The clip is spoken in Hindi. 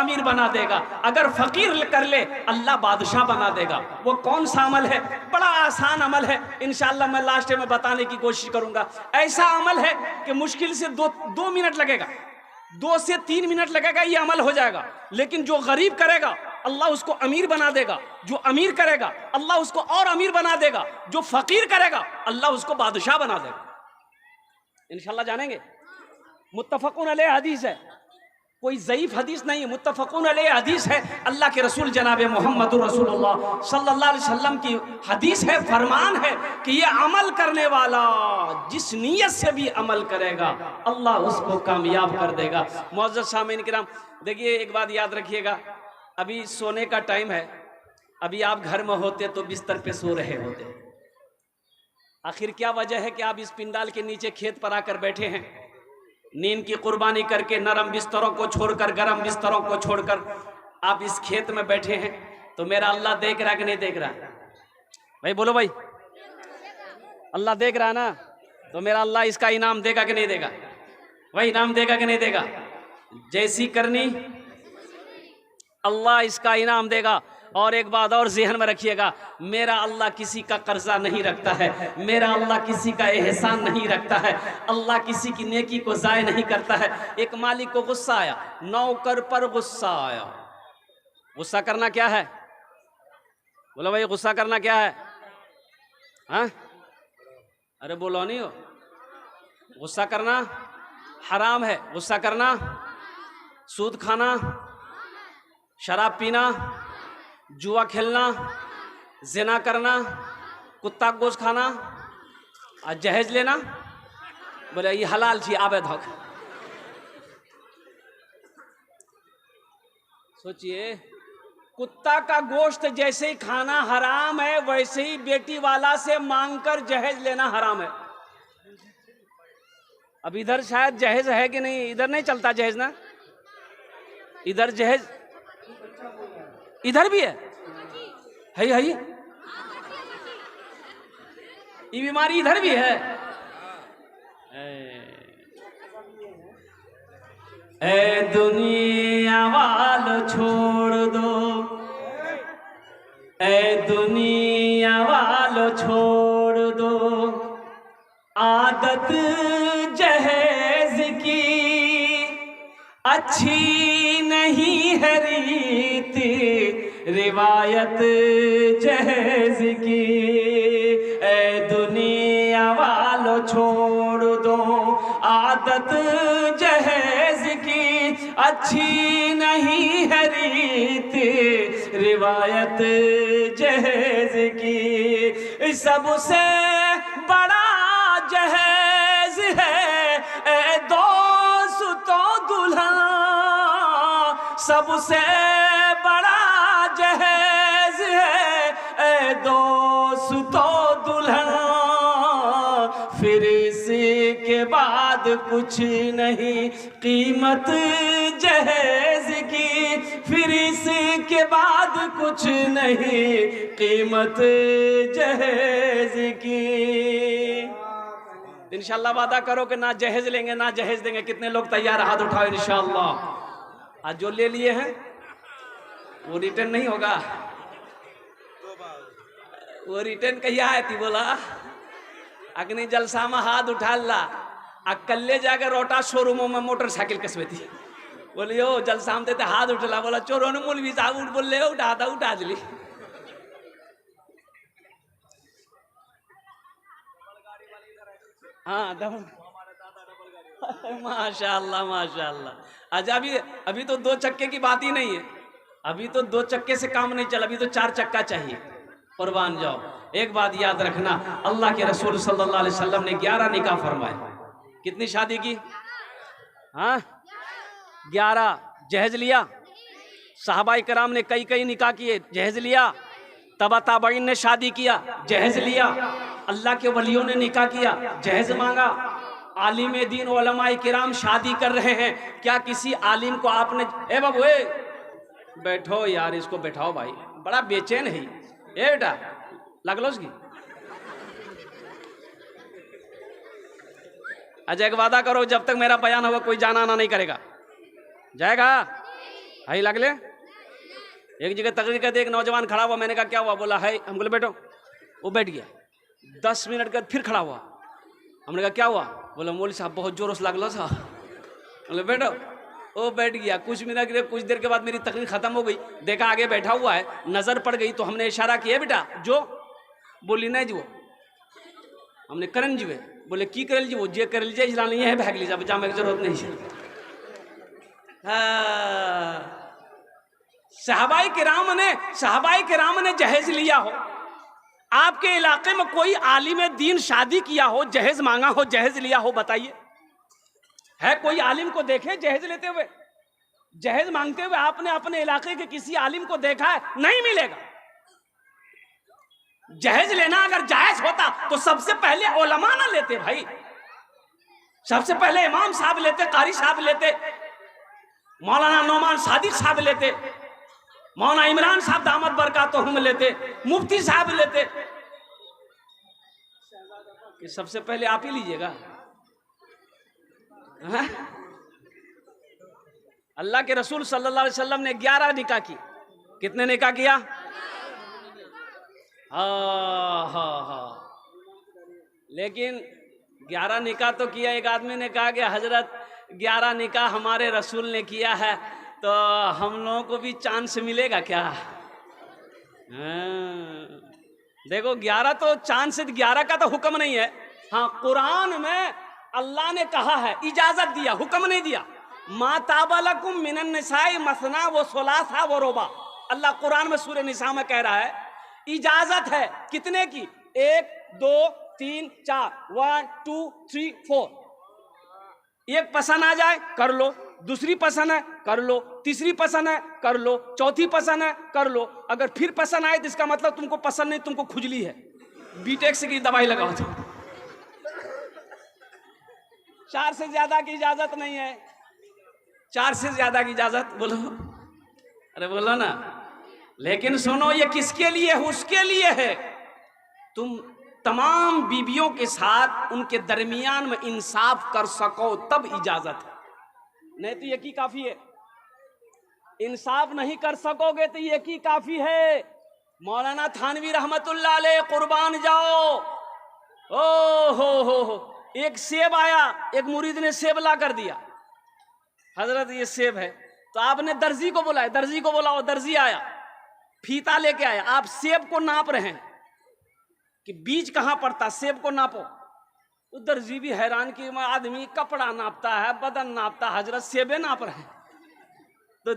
अमीर बना देगा। अगर फकीर कर ले अल्लाह बादशाह बना देगा। वो कौन सा अमल है? बड़ा आसान अमल है, इंशाअल्लाह मैं लास्ट में बताने की कोशिश करूंगा। ऐसा अमल है कि मुश्किल से दो मिनट लगेगा, 2 से 3 मिनट लगेगा, ये अमल हो जाएगा। लेकिन जो गरीब करेगा अल्लाह उसको अमीर बना देगा, जो अमीर करेगा अल्लाह उसको और अमीर बना देगा, जो फकीर करेगा अल्लाह उसको बादशाह बना देगा। इंशाअल्लाह जानेंगे। मुत्तफकुन अलैह हदीस है, कोई ज़ईफ हदीस नहीं है, मुत्तफकुन अलैह हदीस है। अल्लाह के रसूल जनाब मोहम्मद रसूलुल्लाह सल्लल्लाहु अलैहि वसल्लम की हदीस है, फरमान है कि ये अमल करने वाला जिस नीयत से भी अमल करेगा अल्लाह उसको कामयाब कर देगा। मुअज़्ज़ज़ सामीन किराम, देखिए एक बात याद रखिएगा, अभी सोने का टाइम है। अभी आप घर में होते तो बिस्तर पे सो रहे होते। आखिर क्या वजह है कि आप इस पिंडाल के नीचे खेत पर आकर बैठे हैं? नींद की कुर्बानी करके नरम बिस्तरों को छोड़कर, गरम बिस्तरों को छोड़कर आप इस खेत में बैठे हैं। तो मेरा अल्लाह देख रहा है कि नहीं देख रहा? भाई बोलो भाई, अल्लाह देख रहा है ना? तो मेरा अल्लाह इसका इनाम देगा कि नहीं देगा? वही इनाम देगा कि नहीं देगा? जैसी करनी अल्लाह इसका इनाम देगा। और एक बात और ज़हन में रखिएगा, मेरा अल्लाह किसी का कर्जा नहीं रखता है, मेरा अल्लाह किसी का एहसान नहीं रखता है, अल्लाह किसी की नेकी को ज़ाय नहीं करता है। एक मालिक को गुस्सा आया, नौकर पर गुस्सा आया। गुस्सा करना क्या है? बोलो भाई, गुस्सा करना क्या है? हाँ, अरे बोलो नहीं हो। गुस्सा करना हराम है। गुस्सा करना, सूद खाना, शराब पीना, जुआ खेलना, जिना करना, कुत्ता गोश्त खाना और जहेज लेना, बोले ये हलाल छी आबेद हक। सोचिए, कुत्ता का गोश्त जैसे ही खाना हराम है, वैसे ही बेटी वाला से मांगकर जहेज लेना हराम है। अब इधर शायद जहेज है कि नहीं? इधर नहीं चलता जहेज ना? इधर जहेज, इधर भी है ये बीमारी इधर भी है। ए दुनिया वालों छोड़ दो, ए दुनिया वालों छोड़ दो, आदत जहेज की अच्छी नहीं है रीति, रिवायत जहेज की। ए दुनिया वालों छोड़ दो, आदत जहेज की अच्छी नहीं है रीति, रिवायत जहेज की। सबसे बड़ा जहेज है ए दोस्तों दुल्हन, सबसे बड़ा जहेज है ए दोस्तों दुल्हन। फिर इसके बाद कुछ नहीं कीमत जहेज की, फिर इसके बाद कुछ नहीं कीमत जहेज की। इंशाल्लाह वादा करो कि ना जहेज लेंगे ना जहेज देंगे। कितने लोग तैयार? हाथ उठाओ इंशाल्लाह। आज जो ले लिए हैं वो रिटर्न नहीं होगा। वो रिटर्न कहिया है थी? बोला अग्नि जलसा में हाथ उठा ला, अकल्ले जाकर रोटा शोरूमों में मोटरसाइकिल कसबे थी। बोलियो जलसा में देते हाथ उठला, बोला चोरों ने मूल भी साहब उठ बोल ले उठा दिली। हाँ माशाअल्लाह माशाअल्लाह। आज अभी तो 2 चक्के की बात ही नहीं है, अभी तो 2 चक्के से काम नहीं चला, अभी तो 4 चक्का चाहिए। कुर्बान जाओ। एक बात याद रखना, अल्लाह के रसूल सल्लल्लाहु अलैहि वसल्लम ने 11 निकाह फरमाए। कितनी शादी की? हाँ 11। जहेज लिया। सहाबाई कराम ने कई निकाह किए, जहेज लिया। तबा ताबईन ने शादी किया, जहेज लिया। अल्लाह के वलियों ने निकाह किया, जहेज मांगा। आलिम दीन उलमाए किराम शादी कर रहे हैं, क्या किसी आलिम को आपने ए बाबू ए बैठो यार, इसको बैठाओ भाई, बड़ा बेचैन है ए बेटा, लगलो उसकी। अजय एक वादा करो, जब तक मेरा बयान होगा कोई जाना आना नहीं करेगा। जाएगा? हाई लगले। एक जगह तकरीर करते एक नौजवान खड़ा हुआ, मैंने कहा क्या हुआ? बोला है। हम बोले बैठो। वो बैठ गया। 10 मिनट के बाद फिर खड़ा हुआ। हमने कहा क्या हुआ? बोला मौलवी साहब बहुत जोरों से लगलो था। बोले बैठो। वो बैठ गया। कुछ देर के बाद मेरी तकरीर खत्म हो गई। देखा आगे बैठा हुआ है, नजर पड़ गई तो हमने इशारा किया, बेटा जो। बोली नहीं जी वो। हमने करण जी वे। बोले की करल जी? वो जे करल जी इजला नहीं है, भाग लीजिए, जाने की जरूरत नहीं है। सहाबाए किराम ने जहेज लिया हो, आपके इलाके में कोई आलिम दीन शादी किया हो, जहेज मांगा हो, जहेज लिया हो, बताइए। है कोई आलिम को देखे जहेज लेते हुए, जहेज मांगते हुए? आपने अपने इलाके के किसी आलिम को देखा है? नहीं मिलेगा। जहेज लेना अगर जायज होता तो सबसे पहले उलमा ना लेते भाई, सबसे पहले इमाम साहब लेते, कारी साहब लेते, मौलाना नौमान सादिक साहब लेते, मौलाना इमरान साहब दामद बरकातुहुम लेते, मुफ्ती साहब लेते। कि सबसे पहले आप ही लीजिएगा? अल्लाह के रसूल सल्लल्लाहु अलैहि वसल्लम ने 11 निकाह की। कितने निकाह किया? लेकिन 11 निकाह तो किया। एक आदमी ने कहा कि हजरत 11 निकाह हमारे रसूल ने किया है, तो हम लोगों को भी चांस मिलेगा क्या? देखो 11 तो चांस, 11 का तो हुक्म नहीं है। हाँ, कुरान में अल्लाह ने कहा है, इजाजत दिया, हुक्म नहीं दिया। मा ताबलकुम मिनन निसाई मसना व सुलासा व रुबा। अल्लाह कुरान में सूरह निसा में कह रहा है, इजाजत है कितने की? 1 2 3 4, 1 2 3 4। एक पसंद आ जाए कर लो, दूसरी पसंद है कर लो, तीसरी पसंद है कर लो, चौथी पसंद है कर लो। अगर फिर पसंद आए तो इसका मतलब तुमको पसंद नहीं, तुमको खुजली है, बीटेक्स की दवाई लगाओ। तो 4 से ज्यादा की इजाजत नहीं है। 4 से ज्यादा की इजाजत बोलो, अरे बोलो ना। लेकिन सुनो, ये किसके लिए है? उसके लिए है तुम तमाम बीवियों के साथ उनके दरमियान में इंसाफ कर सको, तब इजाजत है। नहीं तो यकी काफी है। इंसाफ नहीं कर सकोगे तो यकी काफी है। मौलाना थानवी रहमतुल्लाह अलैह, कुर्बान जाओ। ओ हो, एक सेब आया, एक मुरीद ने सेब ला कर दिया, हजरत ये सेब है। तो आपने दर्जी को बुलाया, दर्जी को बुलाओ। दर्जी आया, फीता लेके आया। आप सेब को नाप रहे हैं कि बीज कहां पड़ता, सेब को नापो। तो दर्जी भी हैरान कि आदमी कपड़ा नापता है, बदन नापता, हजरत सेबे नाप रहे हैं। तो